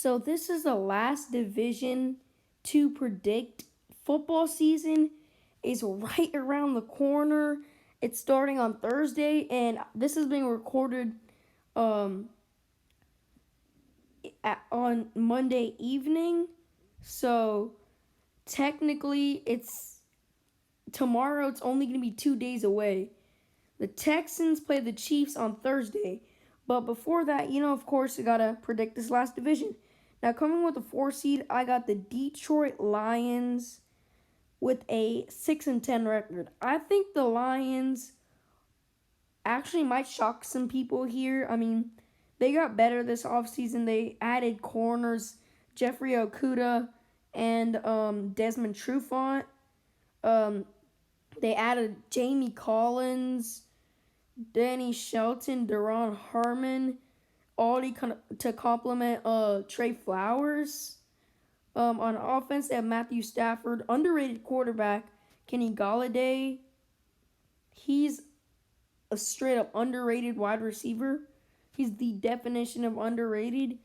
So this is the last division to predict. Football season is right around the corner. It's starting on Thursday, and this is being recorded um, on Monday evening. So technically, it's tomorrow. It's only going to be 2 days away. The Texans play the Chiefs on Thursday. But before that, of course, you got to predict this last division. Now, coming with the 4 seed, I got the Detroit Lions with a 6-10 record. I think the Lions actually might shock some people here. I mean, they got better this offseason. They added corners Jeffrey Okuda and Desmond Trufant. They added Jamie Collins, Danny Shelton, Deron Harmon, all to complement Trey Flowers. On offense, they have Matthew Stafford, underrated quarterback, Kenny Galladay. He's a straight up underrated wide receiver. He's the definition of underrated.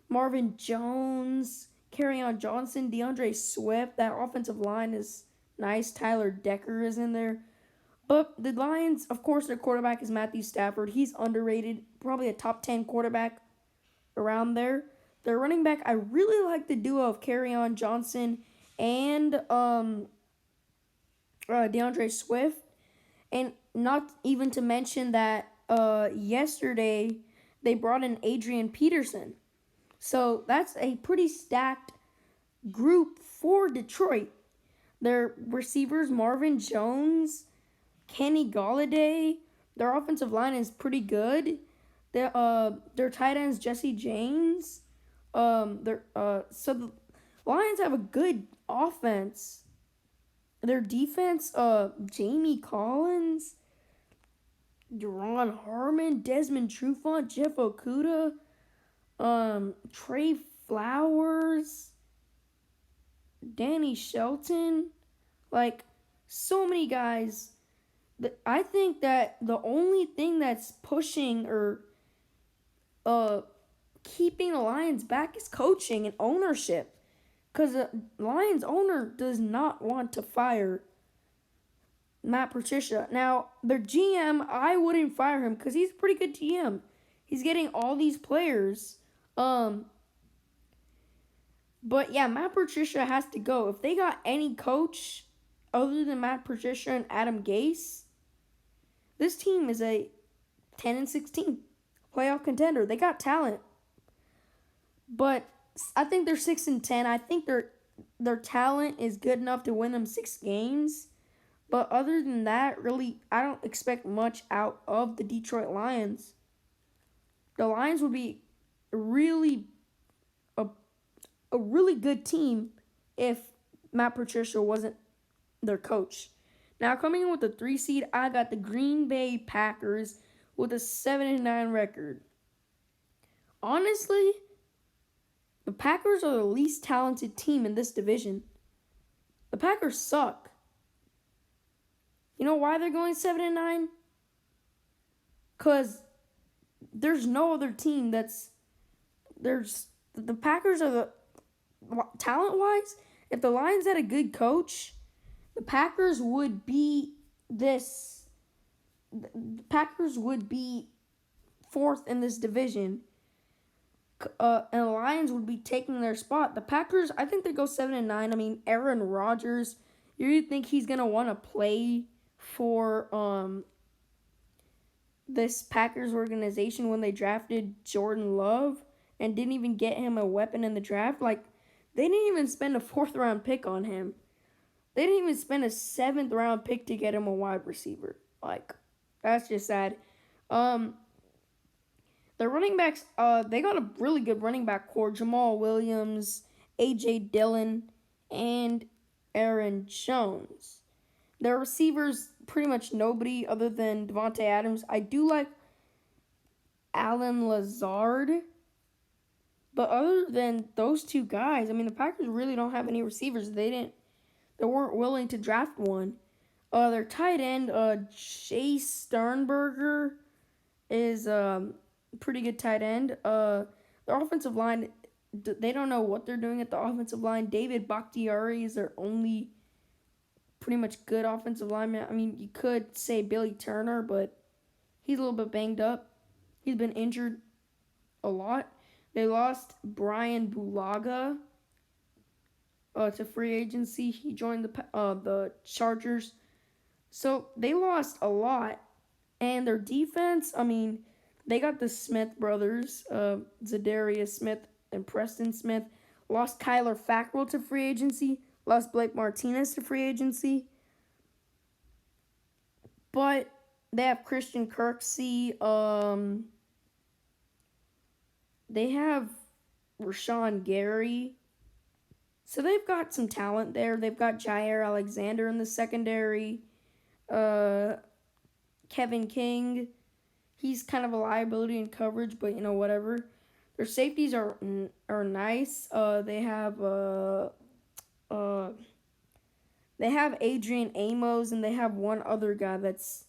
Marvin Jones, Kerryon Johnson, DeAndre Swift. That offensive line is nice. Tyler Decker is in there. But the Lions, of course, their quarterback is Matthew Stafford. He's underrated, probably a top 10 quarterback around there. Their running back, I really like the duo of Kerryon Johnson and DeAndre Swift. And not even to mention that yesterday they brought in Adrian Peterson. So that's a pretty stacked group for Detroit. Their receivers, Marvin Jones, Kenny Galladay. Their offensive line is pretty good. Their tight ends, Jesse James. So the Lions have a good offense. Their defense, Jamie Collins, Deron Harmon, Desmond Trufant, Jeff Okuda, Trey Flowers, Danny Shelton, like so many guys. I think that the only thing that's pushing or keeping the Lions back is coaching and ownership. Because the Lions owner does not want to fire Matt Patricia. Now, their GM, I wouldn't fire him because he's a pretty good GM. He's getting all these players. But yeah, Matt Patricia has to go. If they got any coach other than Matt Patricia and Adam Gase, this team is a 10-16 playoff contender. They got talent. But I think they're 6-10. I think their talent is good enough to win them 6 games. But other than that, really, I don't expect much out of the Detroit Lions. The Lions would be a really good team if Matt Patricia wasn't their coach. Now, coming in with the 3 seed, I got the Green Bay Packers with a 7-9 record. Honestly, the Packers are the least talented team in this division. The Packers suck. You know why they're going 7-9? Because there's no other team the Packers are the talent-wise, if the Lions had a good coach, the Packers would be this. The Packers would be 4th in this division. And the Lions would be taking their spot. The Packers, I think they go 7-9. I mean, Aaron Rodgers, you think he's gonna want to play for this Packers organization when they drafted Jordan Love and didn't even get him a weapon in the draft? Like, they didn't even spend a 4th round pick on him. They didn't even spend a 7th round pick to get him a wide receiver. Like, that's just sad. The running backs, they got a really good running back core. Jamal Williams, A.J. Dillon, and Aaron Jones. Their receivers, pretty much nobody other than Devontae Adams. I do like Allen Lazard. But other than those 2 guys, I mean, the Packers really don't have any receivers. They weren't willing to draft one. Their tight end, Chase Sternberger, is pretty good tight end. Their offensive line they don't know what they're doing at the offensive line. David Bakhtiari is their only pretty much good offensive lineman. I mean, you could say Billy Turner, but he's a little bit banged up. He's been injured a lot. They lost Brian Bulaga to free agency. He joined the Chargers. So they lost a lot. And their defense, I mean, they got the Smith brothers, Zadarius Smith and Preston Smith. Lost Kyler Fackrell to free agency. Lost Blake Martinez to free agency. But they have Christian Kirksey. They have Rashawn Gary. So they've got some talent there. They've got Jair Alexander in the secondary. Kevin King. He's kind of a liability in coverage, but whatever. Their safeties are nice. They have Adrian Amos, and they have one other guy that's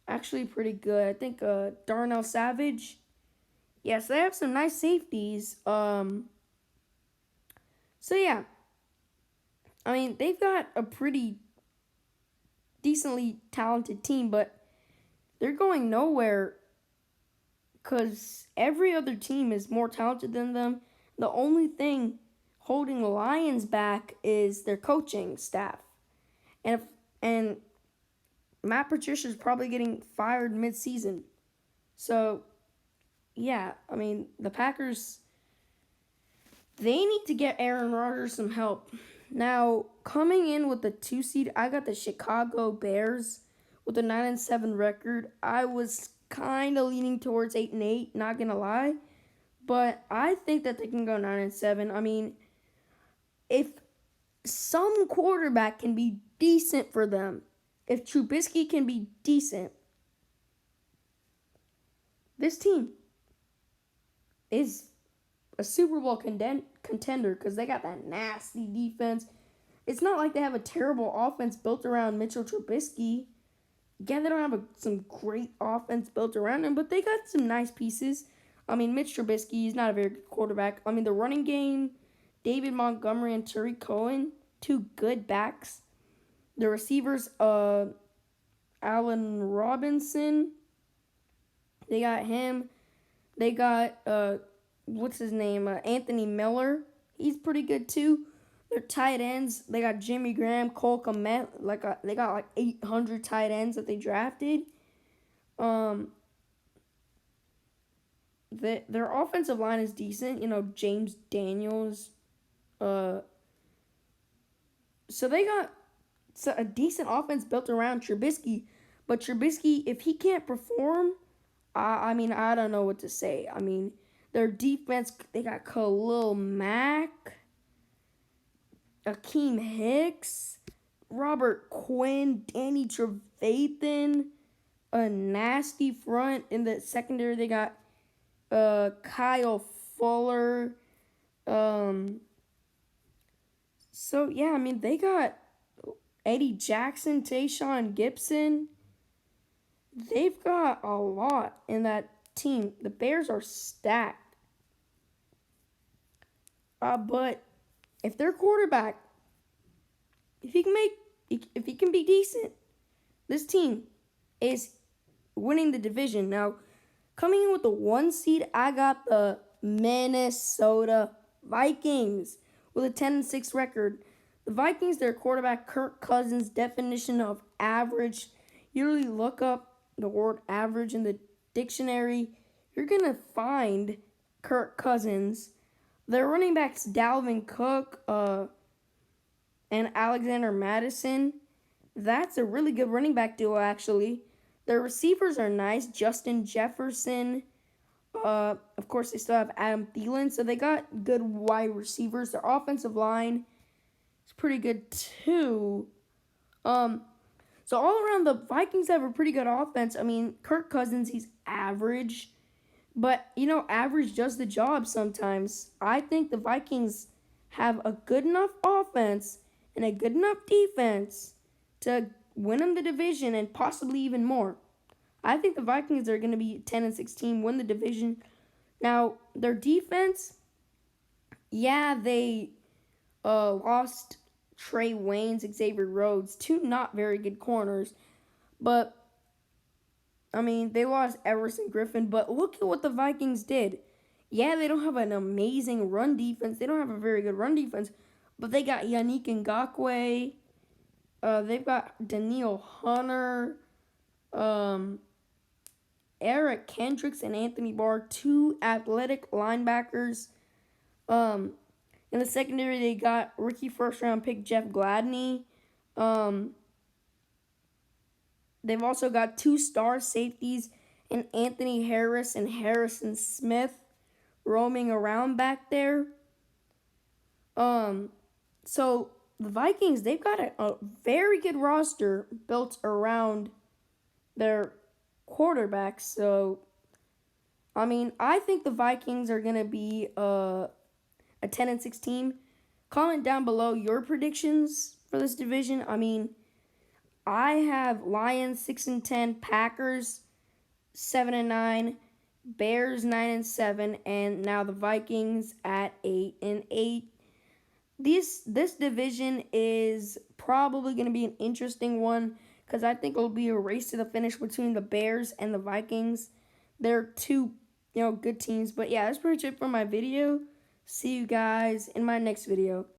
actually pretty good. I think Darnell Savage. Yes, they have some nice safeties. So yeah, I mean, they've got a pretty decently talented team, but they're going nowhere because every other team is more talented than them. The only thing holding the Lions back is their coaching staff. And Matt Patricia's probably getting fired mid-season. So, yeah, I mean, the Packers, they need to get Aaron Rodgers some help. Now, coming in with the 2 seed, I got the Chicago Bears with a 9-7 record. I was kind of leaning towards 8-8, not going to lie. But I think that they can go 9-7. I mean, if some quarterback can be decent for them, if Trubisky can be decent, this team is a Super Bowl contender because they got that nasty defense. It's not like they have a terrible offense built around Mitchell Trubisky. Yeah, they don't have some great offense built around him, but they got some nice pieces. I mean, Mitch Trubisky is not a very good quarterback. I mean, the running game, David Montgomery and Tariq Cohen, 2 good backs. The receivers, Allen Robinson, they got him. They got, what's his name, Anthony Miller. He's pretty good too. Their tight ends, they got Jimmy Graham, Cole Kmet. They got like 800 tight ends that they drafted. Their offensive line is decent. James Daniels. So they got a decent offense built around Trubisky. But Trubisky, if he can't perform, I mean, I don't know what to say. I mean, their defense, they got Khalil Mack, Akeem Hicks, Robert Quinn, Danny Trevathan, a nasty front. In the secondary, they got Kyle Fuller. So, yeah, I mean, they got Eddie Jackson, Tayshaun Gibson. They've got a lot in that team. The Bears are stacked. But if their quarterback, if he can be decent, this team is winning the division. Now, coming in with the 1 seed, I got the Minnesota Vikings with a 10-6 record. The Vikings, their quarterback, Kirk Cousins, definition of average. You really look up the word average in the dictionary, you're going to find Kirk Cousins. Their running backs, Dalvin Cook and Alexander Madison. That's a really good running back duo, actually. Their receivers are nice. Justin Jefferson. Of course, they still have Adam Thielen, so they got good wide receivers. Their offensive line is pretty good, too. So all around, the Vikings have a pretty good offense. I mean, Kirk Cousins, he's average. But, average does the job sometimes. I think the Vikings have a good enough offense and a good enough defense to win them the division and possibly even more. I think the Vikings are going to be 10-16, win the division. Now, their defense, Yeah, they lost Trey Waynes, Xavier Rhodes, two not very good corners. But, I mean, they lost Everson Griffin. But look at what the Vikings did. Yeah, they don't have an amazing run defense. They don't have a very good run defense. But they got Yannick Ngakoue. They've got Daniel Hunter, um, Eric Kendricks, and Anthony Barr, two athletic linebackers. Um, in the secondary, they got rookie first round pick Jeff Gladney. Um, they've also got two star safeties and Anthony Harris and Harrison Smith roaming around back there. Um, so the Vikings, they've got a very good roster built around their quarterbacks. So, I mean, I think the Vikings are gonna be a 10-6 team. Comment down below your predictions for this division. I mean, I have Lions 6-10, Packers 7-9, Bears 9-7, and now the Vikings at 8-8. This division is probably going to be an interesting one because I think it'll be a race to the finish between the Bears and the Vikings. They're two, good teams. But yeah, that's pretty much it for my video. See you guys in my next video.